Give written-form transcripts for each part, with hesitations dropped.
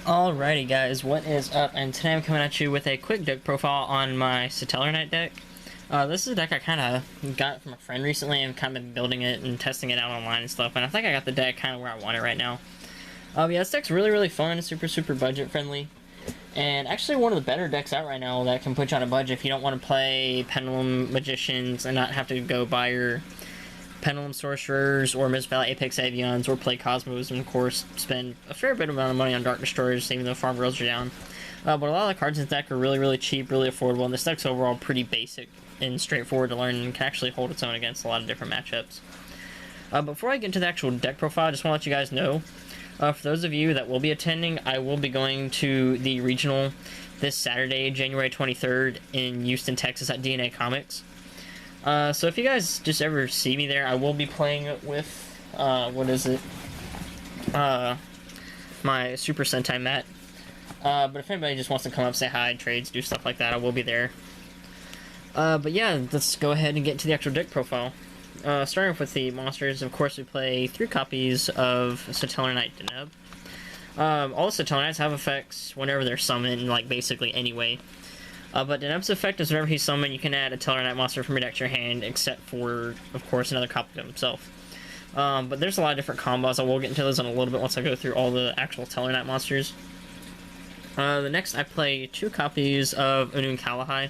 Alrighty guys, what is up? And today I'm coming at you with a quick deck profile on my Satellarknight deck. This is a deck I kind of got from a friend recently and kind of been building it and testing it out online and stuff, and I think I got the deck kind of where I want it right now. Yeah, this deck's really fun, super budget friendly, and actually one of the better decks out right now that can put you on a budget if you don't want to play Pendulum Magicians and not have to go buy your Pendulum Sorcerers or Mist Valley Apex Avions or play Cosmos, and of course spend a fair bit amount of money on Dark Destroyers even though farm rails are down. But a lot of the cards in this deck are really cheap, really affordable, and this deck's overall pretty basic and straightforward to learn and can actually hold its own against a lot of different matchups. Before I get into the actual deck profile, I just want to let you guys know, for those of you that will be attending, I will be going to the regional this Saturday, January 23rd in Houston, Texas at DNA Comics. So if you guys just ever see me there, I will be playing with, my Super Sentai mat. But if anybody just wants to come up, say hi, trades, do stuff like that, I will be there. But yeah, let's go ahead and get into the actual deck profile. Starting off with the monsters, of course we play 3 copies of Satellarknight Deneb. All the Satellarknights have effects whenever they're summoned, like basically anyway. But Deneb's effect is whenever he's summoned, you can add a Tellarknight monster from your deck to your hand, except for, of course, another copy of himself. But there's a lot of different combos. I will get into those in a little bit once I go through all the actual Tellarknight monsters. The next, I play 2 copies of Unun Kalahai.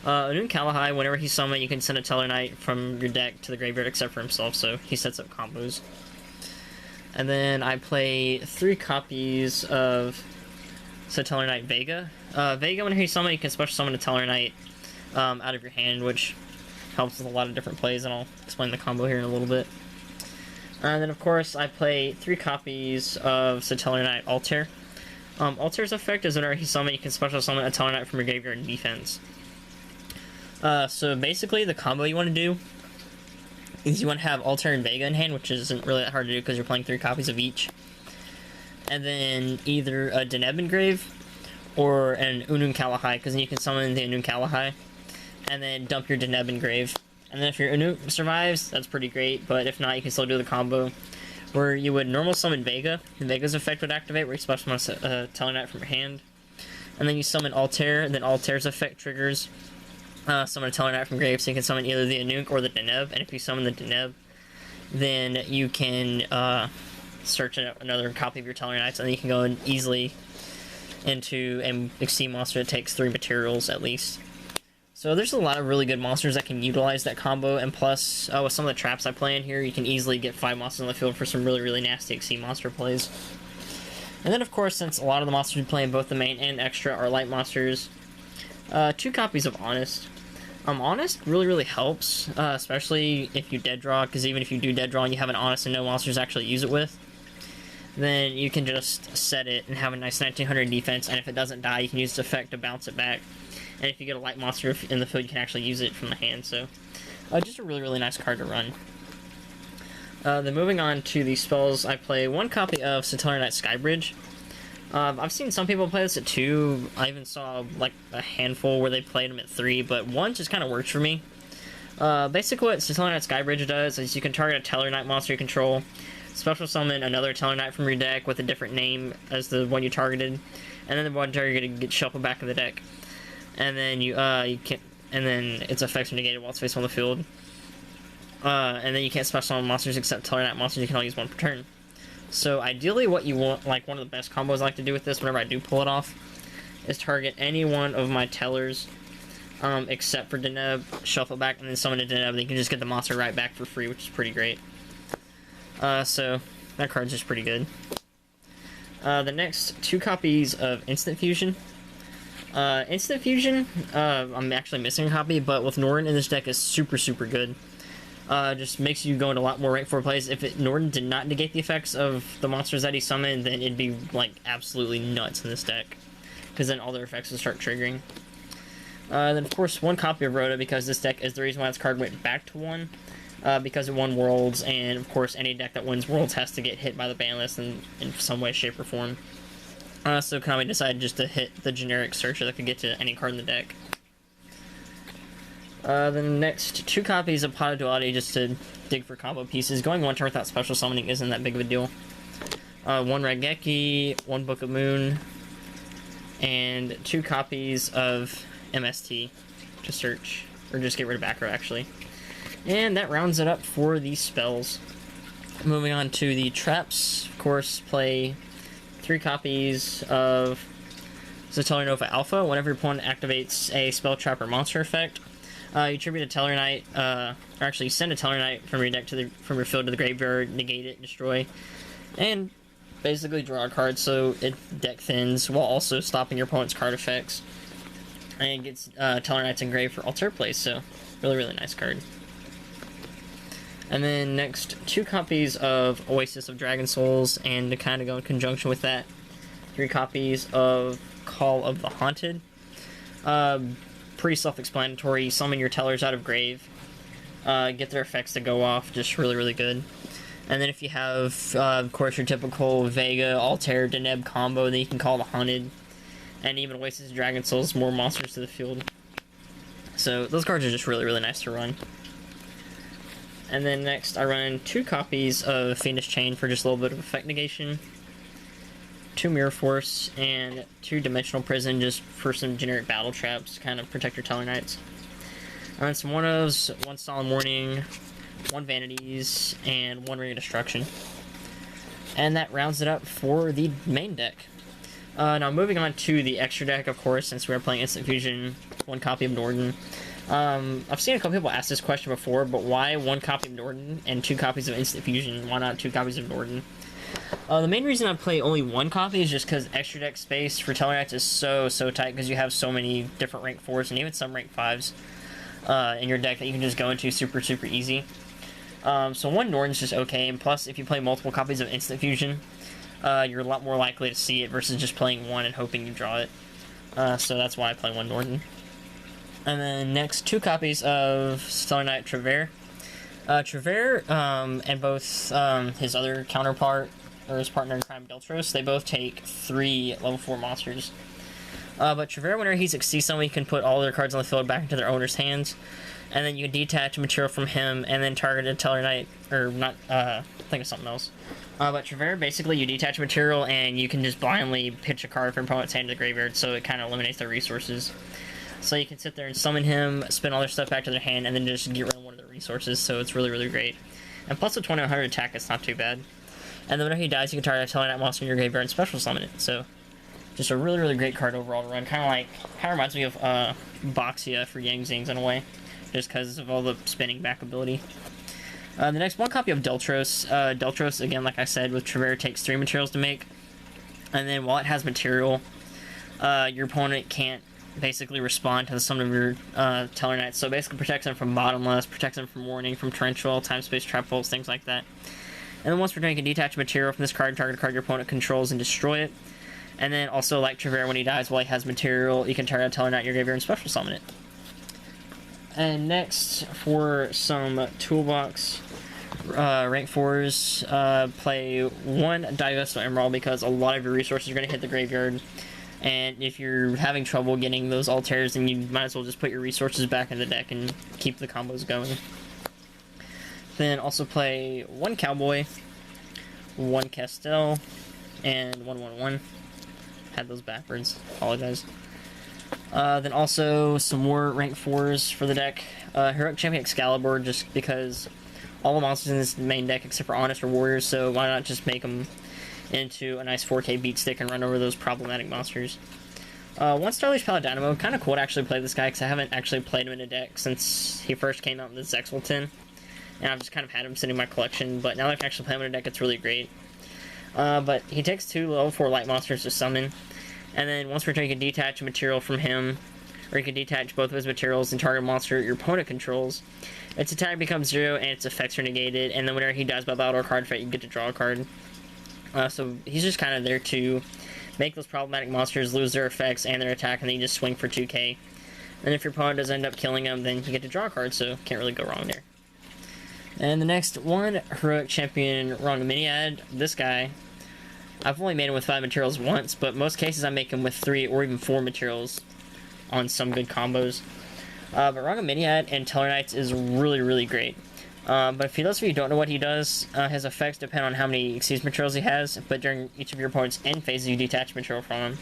Unun Kalahai, whenever he's summoned, you can send a Tellarknight from your deck to the graveyard, except for himself, so he sets up combos. And then I play 3 copies of Satellarknight Vega. Vega, whenever you summon, you can special summon a Tellarknight out of your hand, which helps with a lot of different plays, and I'll explain the combo here in a little bit. And then, of course, I play 3 copies of Satellarknight Altair. Altair's effect is whenever he's summoned, you can special summon a Tellarknight from your graveyard in defense. So basically, the combo you want to do is you want to have Altair and Vega in hand, which isn't really that hard to do because you're playing 3 copies of each. And then either a Deneb Engrave or an Unun Kalahai, because then you can summon the Unun Kalahai and then dump your Deneb Engrave. And then if your Unun survives, that's pretty great, but if not, you can still do the combo where you would normal summon Vega, and Vega's effect would activate where you special summon a Tellarknight from your hand. And then you summon Altair, and then Altair's effect triggers summon a Tellarknight from grave, so you can summon either the Anunk or the Deneb, and if you summon the Deneb, then you can search another copy of your Tellarknights, and then you can go easily into an Exceed monster that takes 3 materials at least. So there's a lot of really good monsters that can utilize that combo, and plus, with some of the traps I play in here, you can easily get 5 monsters on the field for some really nasty Exceed monster plays. And then, of course, since a lot of the monsters we play in both the main and extra are light monsters, 2 copies of Honest. Honest really helps, especially if you dead draw, because even if you do dead draw and you have an Honest and no monsters to actually use it with, then you can just set it and have a nice 1900 defense, and if it doesn't die, you can use its effect to bounce it back. And if you get a light monster in the field, you can actually use it from the hand, so just a really nice card to run. Then moving on to the spells, I play 1 copy of Satellarknight Skybridge. I've seen some people play this at 2, I even saw like a handful where they played them at 3, but 1 just kind of works for me. Basically what Satellarknight Skybridge does is you can target a Tellarknight monster you control, special summon another Tellarknight from your deck with a different name as the one you targeted, and then the one targeted gets shuffled back in the deck. And then you can, and then its effects are negated while it's face on the field. And then you can't special summon monsters except Tellarknight monsters. You can only use 1 per turn. So ideally, what you want, like one of the best combos I like to do with this, whenever I do pull it off, is target any one of my Tellers, except for Deneb, shuffle back, and then summon a Deneb. Then you can just get the monster right back for free, which is pretty great. So that card's just pretty good. The next 2 copies of Instant Fusion. Instant Fusion, I'm actually missing a copy, but with Norton in this deck is super good. Just makes you go into a lot more rank 4 plays. If Norton did not negate the effects of the monsters that he summoned, then it'd be, like, absolutely nuts in this deck. Because then all their effects would start triggering. Then, of course, 1 copy of Rhoda, because this deck is the reason why this card went back to 1. Because it won Worlds, and, of course, any deck that wins Worlds has to get hit by the ban list in some way, shape, or form. So Konami decided just to hit the generic searcher that could get to any card in the deck. The next 2 copies of Pot of Duality just to dig for combo pieces. Going 1 turn without special summoning isn't that big of a deal. 1 Raigeki, 1 Book of Moon, and 2 copies of MST to search, or just get rid of back row actually. And that rounds it up for the spells. Moving on to the traps, of course, play 3 copies of Satellarknight Alpha. Whenever your opponent activates a spell, trap, or monster effect, you tribute a Tellarknight, or actually send a Tellarknight from your deck from your field to the graveyard, negate it, destroy, and basically draw a card so it deck thins while also stopping your opponent's card effects. And it gets Tellarknights engraved for altar plays, so really nice card. And then next, 2 copies of Oasis of Dragon Souls, and to kind of go in conjunction with that, 3 copies of Call of the Haunted. Pretty self-explanatory. Summon your tellers out of grave, get their effects to go off, just really good. And then if you have, of course, your typical Vega, Altair, Deneb combo, then you can Call the Haunted, and even Oasis of Dragon Souls, more monsters to the field. So those cards are just really nice to run. And then next, I run 2 copies of Fiendish Chain for just a little bit of effect negation, 2 Mirror Force, and 2 Dimensional Prison just for some generic battle traps to kind of protect your Tellarknights. I run some 1-ofs, 1 Solemn Warning, 1 Vanities, and 1 Ring of Destruction. And that rounds it up for the main deck. Now moving on to the extra deck, of course, since we're playing Instant Fusion, 1 copy of Norden. I've seen a couple people ask this question before, but why 1 copy of Norden and 2 copies of Instant Fusion? Why not 2 copies of Norden? The main reason I play only 1 copy is just because extra deck space for Tellarknights is so tight, because you have so many different rank 4s and even some rank 5s in your deck that you can just go into super easy. So 1 Norden's just okay, and plus if you play multiple copies of Instant Fusion, you're a lot more likely to see it versus just playing 1 and hoping you draw it. So that's why I play 1 Norden. And then next, 2 copies of Satellarknight Trevere. Trevere and both his other counterpart, or his partner in crime, Deltros, they both take 3 level 4 monsters. But Trevere, whenever he succeeds someone, he can put all their cards on the field back into their owner's hands, and then you can detach material from him and then target a Tellarknight, or not, think of something else. But Trevere, basically, you detach material and you can just blindly pitch a card from opponent's hand to the graveyard, so it kind of eliminates their resources. So you can sit there and summon him, spin all their stuff back to their hand, and then just get rid of one of their resources, so it's really great. And plus with 2100 attack, it's not too bad. And then whenever he dies, you can target a Tellarknight monster in your graveyard and special summon it, so just a really great card overall to run. Kind of reminds me of Boxia for Yang Zings in a way, just because of all the spinning back ability. The next, 1 copy of Deltros. Deltros, again, like I said, with Trevere, takes 3 materials to make, and then while it has material, your opponent can't basically respond to the summon of your Tellarknights, so basically protects them from Bottomless, protects them from Warning, from Torrential, Time Space Trap Bolts, things like that. And then once per turn, you can detach material from this card, target a card your opponent controls, and destroy it. And then also, like Trevere, when he dies while he has material, you can target a Tellarknight in your graveyard and special summon it. And next, for some toolbox rank 4s, play 1 Divestal Emerald, because a lot of your resources are going to hit the graveyard. And if you're having trouble getting those Altairs, then you might as well just put your resources back in the deck and keep the combos going. Then also play 1 Cowboy, 1 Castell, and 1/1/1. Had those backwards, apologize. Then also some more rank 4s for the deck. Heroic Champion Excalibur, just because all the monsters in this main deck except for Honest are warriors, so why not just make them into a nice 4K beat stick and run over those problematic monsters. 1 Starleash Paladinimo, kind of cool to actually play this guy, because I haven't actually played him in a deck since he first came out in the Zexal tin, and I've just kind of had him sitting in my collection, but now that I can actually play him in a deck, it's really great. But he takes 2 level 4 light monsters to summon, and then once per turn you can detach material from him, or you can detach both of his materials and target a monster your opponent controls. Its attack becomes 0 and its effects are negated, and then whenever he dies by battle or card effect, you get to draw a card. So he's just kind of there to make those problematic monsters lose their effects and their attack, and then you just swing for 2k. And if your opponent does end up killing them, then you get to draw a card, so can't really go wrong there. And the next one, Heroic Champion Rongominiad. This guy, I've only made him with 5 materials once, but most cases I make him with 3 or even 4 materials on some good combos. But Rongominiad and Tellarknights is really great. But if those of you who don't know what he does, his effects depend on how many Exceeds materials he has, but during each of your opponent's end phases, you detach material from him.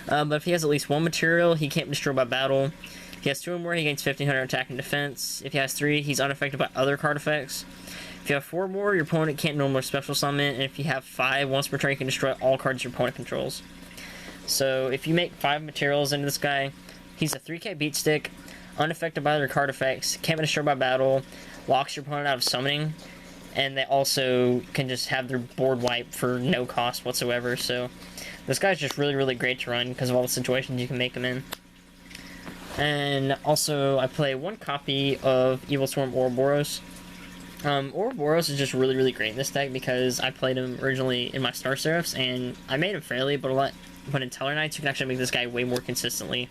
But if he has at least one material, he can't be destroyed by battle. If he has 2 or more, he gains 1500 attack and defense. If he has 3, he's unaffected by other card effects. If you have 4 or more, your opponent can't normally special summon, and if you have 5, once per turn, you can destroy all cards your opponent controls. So if you make 5 materials into this guy, he's a 3k beat stick, unaffected by other card effects, can't be destroyed by battle, locks your opponent out of summoning, and they also can just have their board wipe for no cost whatsoever. So this guy's just really, really great to run because of all the situations you can make him in. And also, I play 1 copy of Evil Swarm Ouroboros. Ouroboros is just really, really great in this deck because I played him originally in my Star Seraphs, and I made him fairly, but in Satellarknights, you can actually make this guy way more consistently.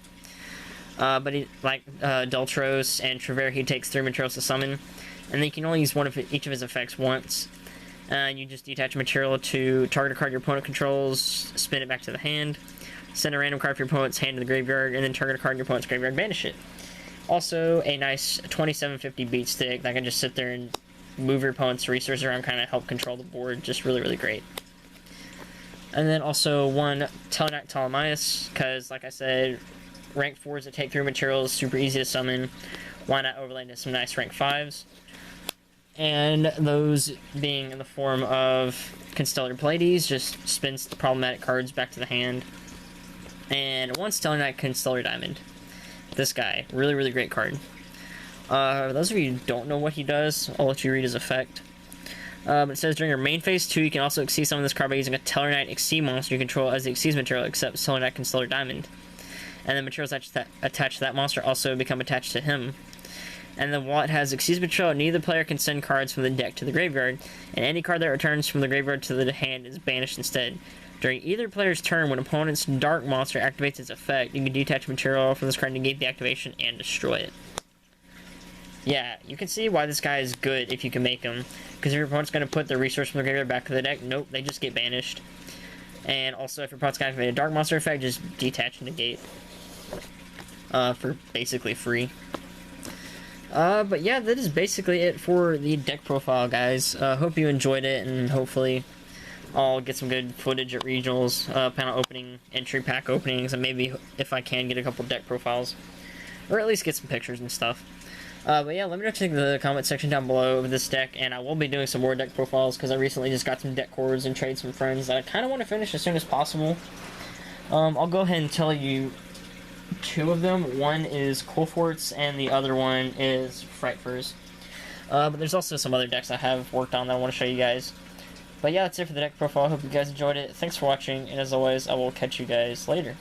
But he, like Deltros and Trevere, he takes 3 materials to summon, and then you can only use each of his effects once. You just detach a material to target a card your opponent controls, spin it back to the hand, send a random card from your opponent's hand to the graveyard, and then target a card in your opponent's graveyard and banish it. Also, a nice 2750 beat stick that can just sit there and move your opponent's resources around, kind of help control the board. Just really, really great. And then also 1 Satellarknight Ptolemaeus, because like I said, rank 4s that take 3 materials, super easy to summon. Why not overlay into some nice rank 5s? And those being in the form of Constellated Pleiades, just spins the problematic cards back to the hand. And 1 Satellarknight Constellar Diamond. This guy, really, really great card. For those of you who don't know what he does, I'll let you read his effect. It says during your main phase 2, you can also exceed summon this card by using a Tellarknight Exceed monster you control as the Exceed material, except Tellarknight Constellar Diamond. And the materials attached to that monster also become attached to him. And then while it has Exceed material, neither player can send cards from the deck to the graveyard, and any card that returns from the graveyard to the hand is banished instead. During either player's turn, when opponent's dark monster activates its effect, you can detach material from this card, negate the activation, and destroy it. Yeah, you can see why this guy is good if you can make him. Because if your opponent's going to put the resource from the graveyard back to the deck, nope, they just get banished. And also, if your opponent's going to activate a dark monster effect, just detach and negate. For basically free. But yeah, that is basically it for the deck profile, guys. Hope you enjoyed it, and hopefully I'll get some good footage at regionals, panel opening, entry pack openings, and maybe, if I can, get a couple deck profiles. Or at least get some pictures and stuff. But yeah, let me know what you think in the comment section down below of this deck, and I will be doing some more deck profiles, because I recently just got some deck cores and trades from friends that I kind of want to finish as soon as possible. I'll go ahead and tell you 2 of them. One is Coolforts, and the other one is Frightfurs. But there's also some other decks I have worked on that I want to show you guys. But yeah, that's it for the deck profile. I hope you guys enjoyed it. Thanks for watching, and as always, I will catch you guys later.